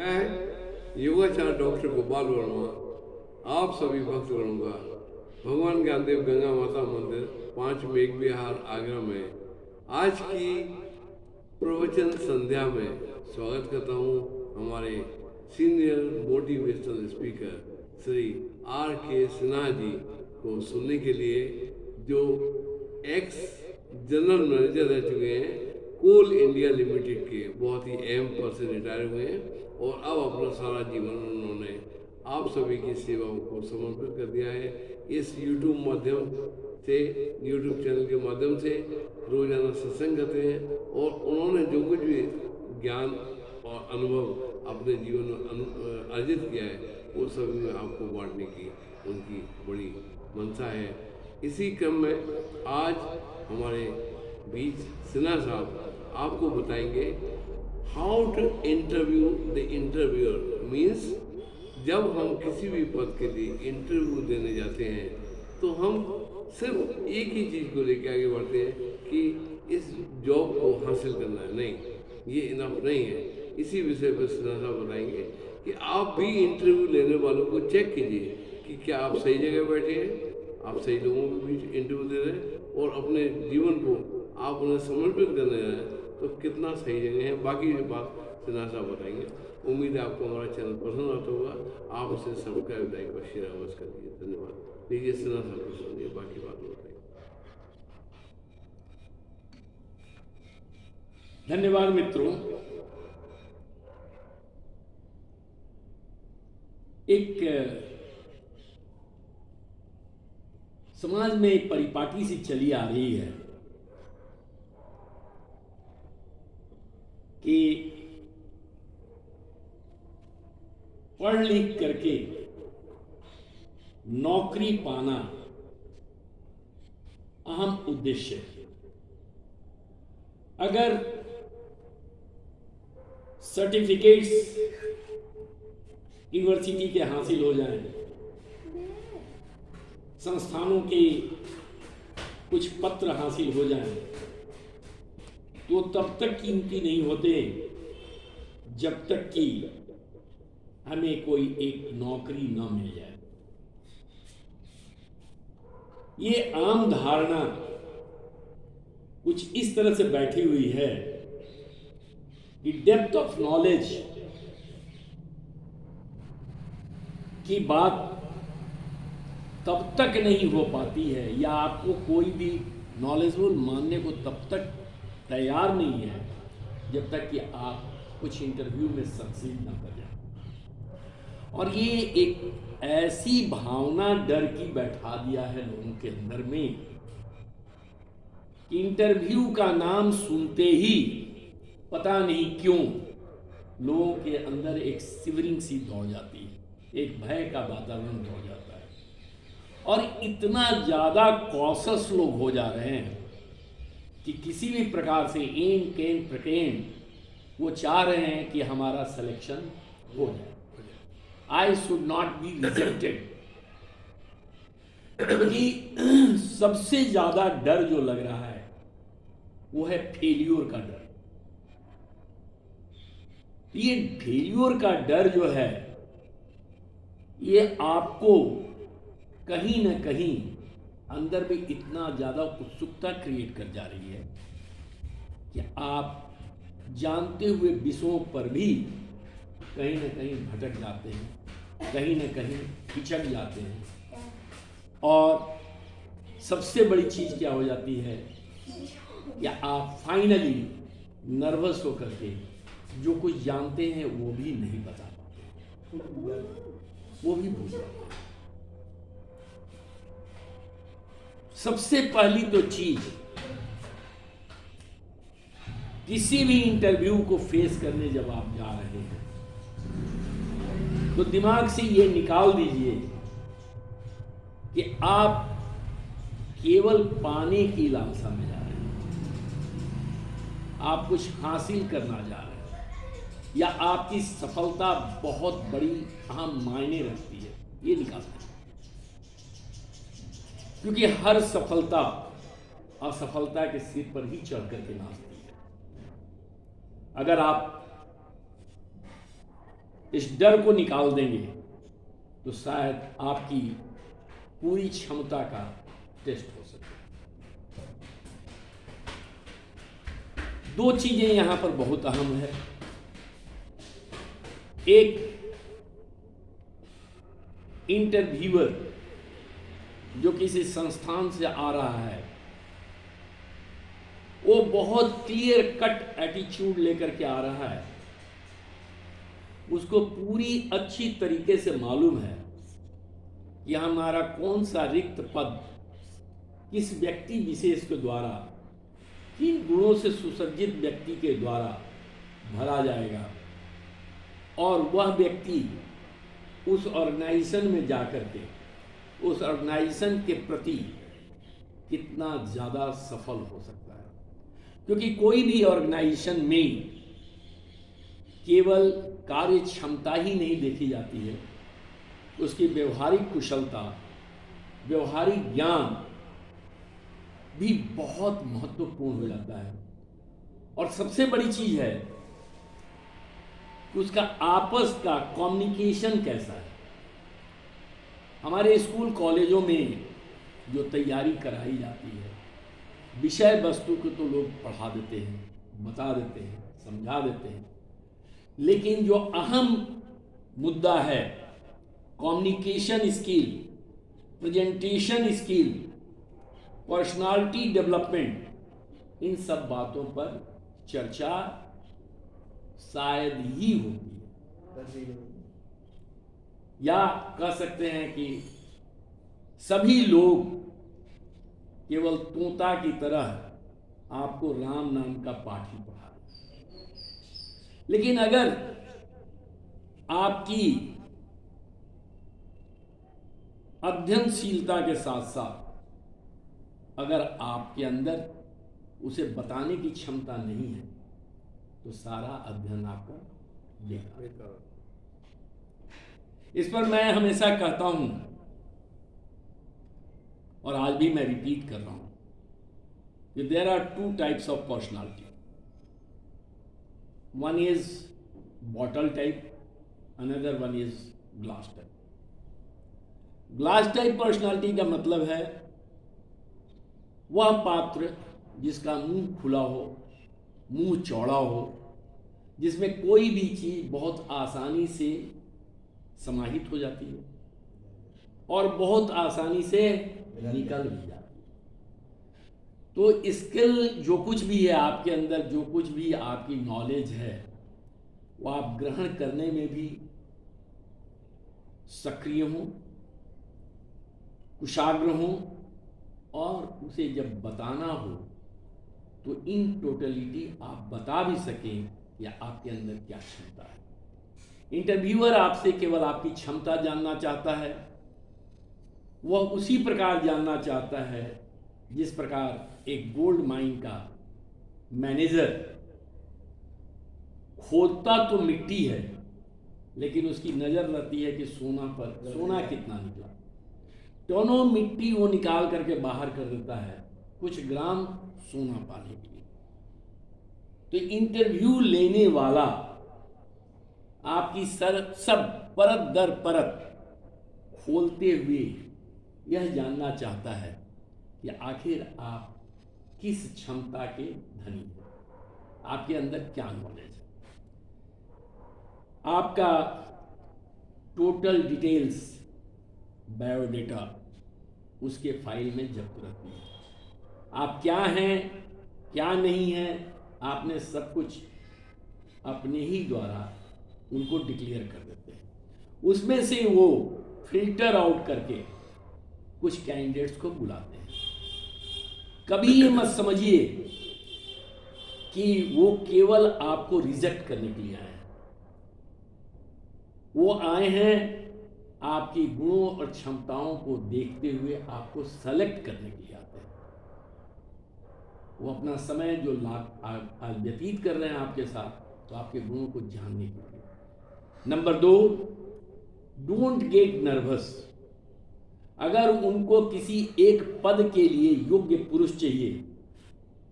मैं योगाचार्य डॉक्टर गोपाल वर्मा आप सभी भक्तगणों का भगवान ज्ञानदेव गंगा माता मंदिर 5 मेघ विहार आगरा में आज की प्रवचन संध्या में स्वागत करता हूँ। हमारे senior motivational speaker Shri R.K. Sinha ji को सुनने के लिए, जो एक्स जनरल मैनेजर रह चुके हैं कोल इंडिया लिमिटेड के, बहुत ही अहम पद से रिटायर हुए हैं और अब अपना सारा जीवन उन्होंने आप सभी की सेवाओं को समर्पित कर दिया है। इस यूट्यूब चैनल के माध्यम से रोजाना सत्संग करते हैं और उन्होंने जो कुछ भी ज्ञान और अनुभव अपने जीवन में अर्जित किया है वो सभी में आपको बांटने की उनकी बड़ी मंशा है। इसी क्रम में आज हमारे बीच सिन्हा साहब आपको बताएंगे how to interview the interviewer. Means जब हम किसी भी पद के लिए इंटरव्यू देने जाते हैं तो हम सिर्फ एक ही चीज़ को लेकर आगे बढ़ते हैं कि इस जॉब को हासिल करना है, नहीं, ये इनफ नहीं है। इसी विषय पर सिन्हा साहब बताएंगे कि आप भी इंटरव्यू लेने वालों को चेक कीजिए कि क्या आप सही जगह बैठे हैं, आप सही लोगों के बीच इंटरव्यू दे रहे हैं और अपने जीवन को आप उन्हें समर्पित करने जा रहे हैं तो कितना सही जगह है। बाकी बात सिन्हा साहब बताएंगे। उम्मीद है आपको हमारा चैनल पसंद आता होगा। आप उसे सब्सक्राइब, लाइक और शेयर अवश्य कर दीजिए। धन्यवाद। लीजिए सिन्हा साहब को सुनिए, बाकी बात बताइए। धन्यवाद मित्रों। एक समाज में एक परिपाटी सी चली आ रही है कि पढ़ लिख करके नौकरी पाना अहम उद्देश्य है। अगर सर्टिफिकेट्स यूनिवर्सिटी के हासिल हो जाएं, संस्थानों के कुछ पत्र हासिल हो जाएं, तो तब तक कीमती नहीं होते जब तक कि हमें कोई एक नौकरी न मिल जाए। ये आम धारणा कुछ इस तरह से बैठी हुई है कि डेप्थ ऑफ नॉलेज की बात तब तक नहीं हो पाती है, या आपको कोई भी नॉलेजफुल मानने को तब तक तैयार नहीं है जब तक कि आप कुछ इंटरव्यू में सक्सीड ना कर जाए। और ये एक ऐसी भावना डर की बैठा दिया है लोगों के अंदर में, इंटरव्यू का नाम सुनते ही पता नहीं क्यों लोगों के अंदर एक सिवरिंग सी दौड़ जाती है, एक भय का वातावरण दौड़ जाता है और इतना ज़्यादा कॉशस लोग हो जा रहे हैं कि किसी भी प्रकार से एन केन प्रकेन वो चाह रहे हैं कि हमारा सिलेक्शन हो जाए। I should not be rejected. क्योंकि सबसे ज़्यादा डर जो लग रहा है वो है फेल्यूर का डर। ये फेल्यूर का डर जो है ये आपको कहीं ना कहीं अंदर में इतना ज़्यादा उत्सुकता क्रिएट कर जा रही है कि आप जानते हुए विषयों पर भी कहीं ना कहीं भटक जाते हैं, कहीं ना कहीं पिछड़ जाते हैं। और सबसे बड़ी चीज़ क्या हो जाती है कि आप फाइनली नर्वस होकर के जो कुछ जानते हैं वो भी नहीं बता पाते, वो भी भूल जाते हैं। सबसे पहली तो चीज, किसी भी इंटरव्यू को फेस करने जब आप जा रहे हैं तो दिमाग से ये निकाल दीजिए कि आप केवल पाने की लालसा में जा रहे हैं, आप कुछ हासिल करना जा रहे हैं, या आपकी सफलता बहुत बड़ी अहम मायने रखती है, ये निकाल दीजिए। क्योंकि हर सफलता असफलता के सिर पर ही चढ़ करके नाचती है। अगर आप इस डर को निकाल देंगे तो शायद आपकी पूरी क्षमता का टेस्ट हो सके। दो चीजें यहां पर बहुत अहम है। एक, इंटरव्यूअर जो किसी संस्थान से आ रहा है वो बहुत क्लियर कट एटीट्यूड लेकर के आ रहा है। उसको पूरी अच्छी तरीके से मालूम है कि हमारा कौन सा रिक्त पद किस व्यक्ति विशेष के द्वारा, किन गुणों से सुसज्जित व्यक्ति के द्वारा भरा जाएगा, और वह व्यक्ति उस ऑर्गेनाइजेशन में जाकर के उस ऑर्गेनाइजेशन के प्रति कितना ज़्यादा सफल हो सकता है। क्योंकि कोई भी ऑर्गेनाइजेशन में केवल कार्य क्षमता ही नहीं देखी जाती है, उसकी व्यवहारिक कुशलता, व्यवहारिक ज्ञान भी बहुत महत्वपूर्ण हो जाता है। और सबसे बड़ी चीज है कि उसका आपस का कम्युनिकेशन कैसा है। हमारे स्कूल कॉलेजों में जो तैयारी कराई जाती है, विषय वस्तु को तो लोग पढ़ा देते हैं, बता देते हैं, समझा देते हैं, लेकिन जो अहम मुद्दा है communication skill, presentation skill, personality development, इन सब बातों पर चर्चा शायद ही होती है, या कह सकते हैं कि सभी लोग केवल तोता की तरह आपको राम नाम का पाठ ही पढ़ा रहे। लेकिन अगर आपकी अध्ययनशीलता के साथ साथ अगर आपके अंदर उसे बताने की क्षमता नहीं है तो सारा अध्ययन आपका बेकार। इस पर मैं हमेशा कहता हूं और आज भी मैं रिपीट कर रहा हूं कि there are two types of personality. One is bottle type, another one is glass type. Glass type personality का मतलब है वह पात्र जिसका मुंह खुला हो, मुंह चौड़ा हो, जिसमें कोई भी चीज बहुत आसानी से समाहित हो जाती है और बहुत आसानी से निकल भी जाती है। तो स्किल जो कुछ भी है आपके अंदर, जो कुछ भी आपकी नॉलेज है, वो आप ग्रहण करने में भी सक्रिय हों, कुशाग्र हों, और उसे जब बताना हो तो इन टोटलिटी आप बता भी सकें कि आपके अंदर क्या क्षमता है। इंटरव्यूअर आपसे केवल आपकी क्षमता जानना चाहता है। वह उसी प्रकार जानना चाहता है जिस प्रकार एक गोल्ड माइन का मैनेजर खोदता तो मिट्टी है लेकिन उसकी नजर रहती है कि सोना पर सोना कितना निकला। टनों मिट्टी वो निकाल करके बाहर कर देता है कुछ ग्राम सोना पाने के लिए। तो इंटरव्यू लेने वाला आपकी सब परत दर परत खोलते हुए यह जानना चाहता है कि आखिर आप किस क्षमता के धनी हैं, आपके अंदर क्या नॉलेज है। आपका टोटल डिटेल्स, बायोडेटा उसके फाइल में जब्त रहती है। आप क्या हैं, क्या नहीं हैं, आपने सब कुछ अपने ही द्वारा उनको डिक्लेयर कर देते हैं। उसमें से वो फिल्टर आउट करके कुछ कैंडिडेट्स को बुलाते हैं। कभी ये मत समझिए कि वो केवल आपको रिजेक्ट करने के लिए आए हैं। वो आए हैं आपकी गुणों और क्षमताओं को देखते हुए आपको सेलेक्ट करने के लिए आते हैं। वो अपना समय जो व्यतीत कर रहे हैं आपके साथ, तो आपके गुणों को जानने के लिए। Number 2, don't get nervous. अगर उनको किसी एक पद के लिए योग्य पुरुष चाहिए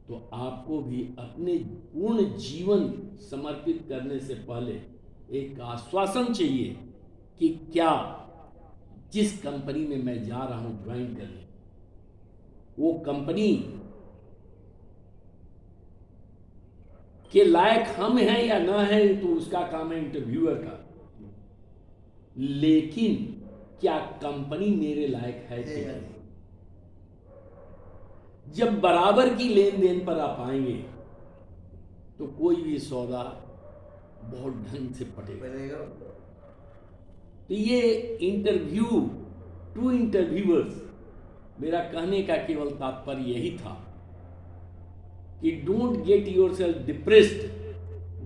तो आपको भी अपने पूर्ण जीवन समर्पित करने से पहले एक आश्वासन चाहिए कि क्या जिस कंपनी में मैं जा रहा हूं ज्वाइन करने, वो कंपनी के लायक हम हैं या ना है, तो उसका काम है इंटरव्यूअर का। लेकिन क्या कंपनी मेरे लायक है कि नहीं? जब बराबर की लेन देन पर आप आएंगे तो कोई भी सौदा बहुत ढंग से पटेगा। तो ये इंटरव्यू टू इंटरव्यूअर्स, मेरा कहने का केवल तात्पर्य यही था कि don't get your self depressed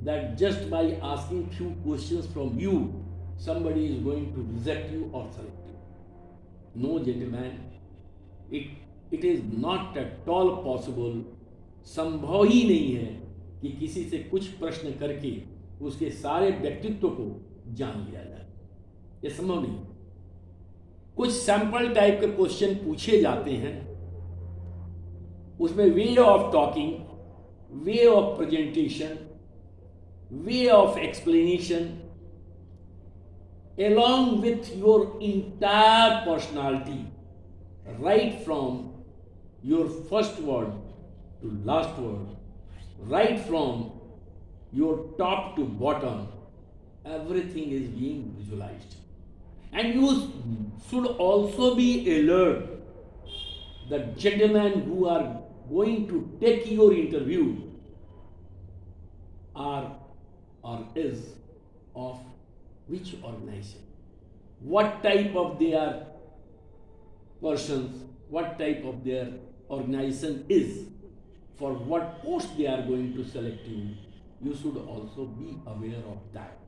that just by asking few questions from you somebody is going to reject you or select you. No, gentlemen, it is not at all possible, संभव ही नहीं है कि किसी से कुछ प्रश्न करके उसके सारे व्यक्तित्व को जान लिया जाए। ये संभव नहीं। कुछ सैंपल टाइप के क्वेश्चन पूछे जाते हैं, उसमें way of talking, way of presentation, way of explanation, along with your entire personality, right from your first word to last word, right from your top to bottom, everything is being visualized. And you should also be alert. The gentlemen who are going to take your interview are or is of which organization, what type of their persons, what type of their organization is, for what post they are going to select you. You should also be aware of that.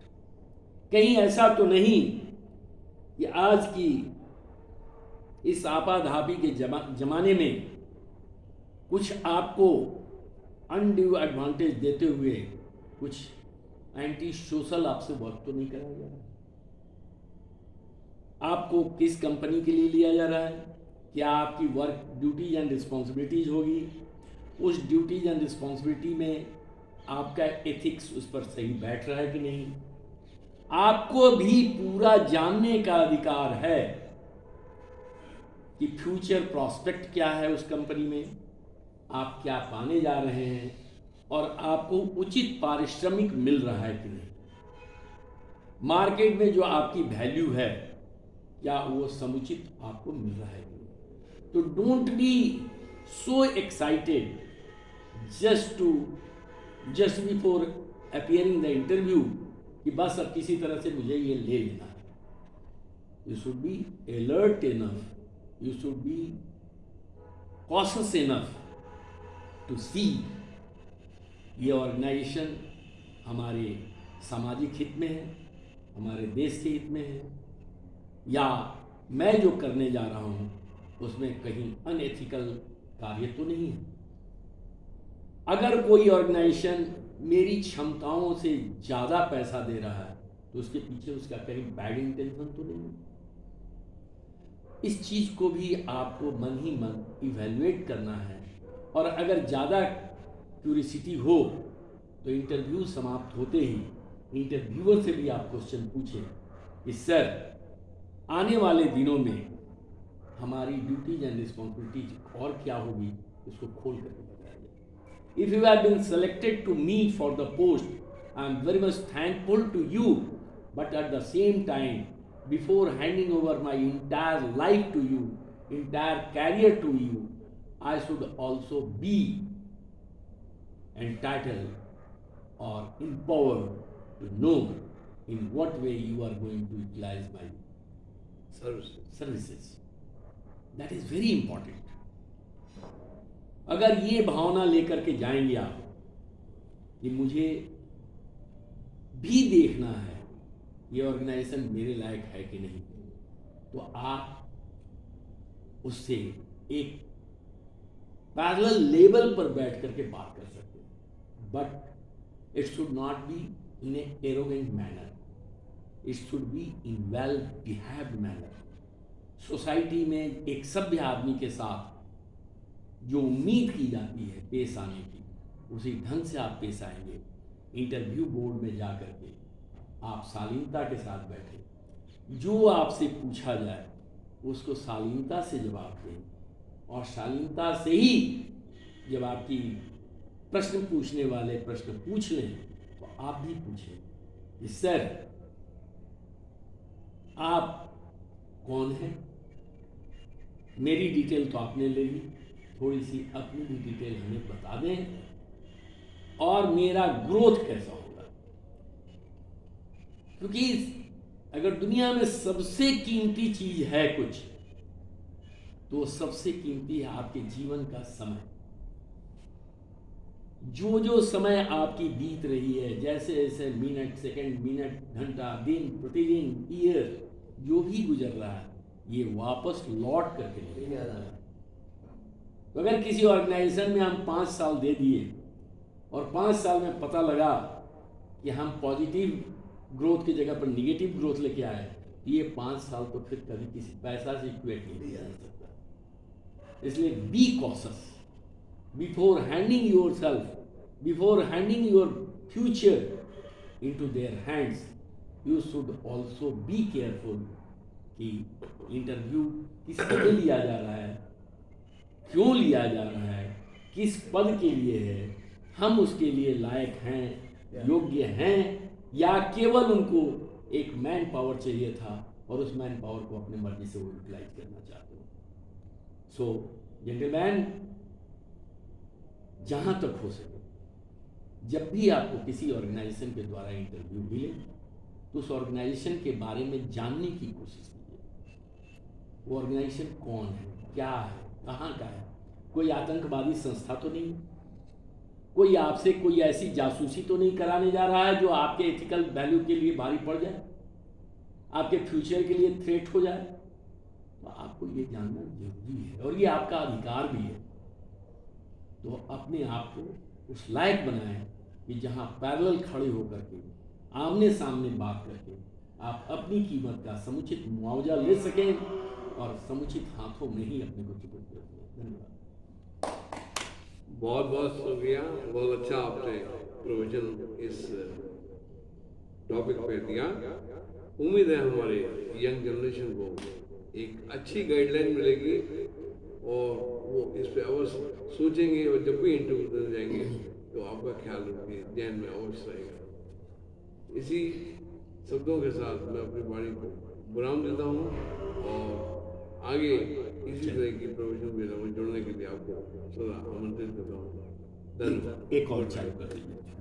कहीं ऐसा तो नहीं कि आज की इस आपाधापी के जमाने में कुछ आपको अनड्यू एडवांटेज देते हुए कुछ एंटी सोशल आपसे वर्क तो नहीं कराया जा रहा। आपको किस कंपनी के लिए लिया जा रहा है, क्या आपकी वर्क ड्यूटीज एंड रिस्पॉन्सिबिलिटीज होगी, उस ड्यूटीज एंड रिस्पॉन्सिबिलिटी में आपका एथिक्स उस पर सही बैठ रहा है कि नहीं। आपको भी पूरा जानने का अधिकार है कि फ्यूचर प्रोस्पेक्ट क्या है उस कंपनी में, आप क्या पाने जा रहे हैं और आपको उचित पारिश्रमिक मिल रहा है कि नहीं। मार्केट में जो आपकी वैल्यू है क्या वो समुचित आपको मिल रहा है कि नहीं। तो don't be so excited just before appearing the interview कि बस अब किसी तरह से मुझे ये ले लेना है। You should be alert enough, you should be cautious enough to see ये ऑर्गेनाइजेशन हमारे सामाजिक हित में है, हमारे देश के हित में है, या मैं जो करने जा रहा हूँ उसमें कहीं अनएथिकल कार्य तो नहीं है। अगर कोई ऑर्गेनाइजेशन मेरी क्षमताओं से ज़्यादा पैसा दे रहा है तो उसके पीछे उसका कहीं बैड इंटेंशन तो नहीं है। इस चीज़ को भी आपको मन ही मन इवैल्यूएट करना है। और अगर ज़्यादा क्यूरियोसिटी हो तो इंटरव्यू समाप्त होते ही इंटरव्यूअर से भी आप क्वेश्चन पूछें कि सर आने वाले दिनों में हमारी ड्यूटीज एंड रिस्पॉन्सिबिलिटीज और क्या होगी, इसको खोल करके बताया जाए। If you have been selected to me for the post, I am very much thankful to you, but at the same time before handing over my entire life to you, entire career to you, I should also be entitled or empowered to know in what way you are going to utilize my services. That is very important. अगर ये भावना लेकर के जाएंगे आप कि मुझे भी देखना है ये ऑर्गेनाइजेशन मेरे लायक है कि नहीं, तो आप उससे एक पैरेलल लेवल पर बैठ करके बात कर सकते हैं। But it should not be in A arrogant manner, it should be in well behaved manner. Society में एक सभ्य आदमी के साथ जो उम्मीद की जाती है पेश आने की, उसी ढंग से आप पेश आएंगे। इंटरव्यू बोर्ड में जा करके आप शालीनता के साथ बैठे, जो आपसे पूछा जाए उसको शालीनता से जवाब दें, और शालीनता से ही जब आपकी प्रश्न पूछने वाले प्रश्न पूछ लें तो आप भी पूछें कि सर आप कौन हैं, मेरी डिटेल तो आपने ले ली, थोड़ी सी अपनी भी डिटेल हमें बता दें, और मेरा ग्रोथ कैसा होगा। क्योंकि अगर दुनिया में सबसे कीमती चीज है कुछ, तो सबसे कीमती है आपके जीवन का समय। जो जो समय आपकी बीत रही है, जैसे जैसे मिनट, सेकंड, मिनट, घंटा, दिन, प्रतिदिन, ईयर, जो भी गुजर रहा है, ये वापस लौट करके नहीं आ रहा है। तो अगर किसी ऑर्गेनाइजेशन में हम 5 साल दे दिए और 5 साल में पता लगा कि हम पॉजिटिव ग्रोथ की जगह पर निगेटिव ग्रोथ लेके आए, तो ये 5 साल तो फिर कभी किसी पैसा से इक्वेट नहीं किया जा सकता। इसलिए be cautious before handing yourself, before handing your future into their hands, you should also be careful कि इंटरव्यू किस लिए लिया जा रहा है, क्यों लिया जा रहा है, किस पद के लिए है, हम उसके लिए लायक हैं, योग्य हैं, या केवल उनको एक मैन पावर चाहिए था और उस मैन पावर को अपने मर्जी से वो यूटिलाइज करना चाहते हो। सो जेंटलमैन, जहां तक हो सके, जब भी आपको किसी ऑर्गेनाइजेशन के द्वारा इंटरव्यू मिले तो उस ऑर्गेनाइजेशन के बारे में जानने की कोशिश कीजिए। वो ऑर्गेनाइजेशन कौन है, क्या है, कहाँ का है, कोई आतंकवादी संस्था तो नहीं, कोई आपसे कोई ऐसी जासूसी तो नहीं कराने जा रहा है जो आपके एथिकल वैल्यू के लिए भारी पड़ जाए, आपके फ्यूचर के लिए थ्रेट हो जाए। तो आपको ये जानना जरूरी है और ये आपका अधिकार भी है। तो अपने आप को उस लायक बनाएं कि जहां पैरेलल खड़े होकर के आमने सामने बात करके आप अपनी कीमत का समुचित मुआवजा ले सकें और समुचित हाथों में ही अपने को चुकत कर दें। धन्यवाद। बहुत बहुत शुक्रिया, बहुत अच्छा आपने प्रोविजन इस टॉपिक पे दिया। उम्मीद है हमारे यंग जनरेशन को एक अच्छी गाइडलाइन मिलेगी और वो इस पे अवश्य सोचेंगे, और जब भी इंटरव्यू देने जाएंगे तो आपका ख्याल उनके ध्यान में अवश्य रहेगा। इसी शब्दों के साथ मैं अपनी वाणी को विराम देता हूँ और आगे इसी तरह की प्रोविजन मेला में जुड़ने के लिए आपको सदा आमंत्रित करता हूँ। धन्यवाद। एक और चालू कर दीजिए।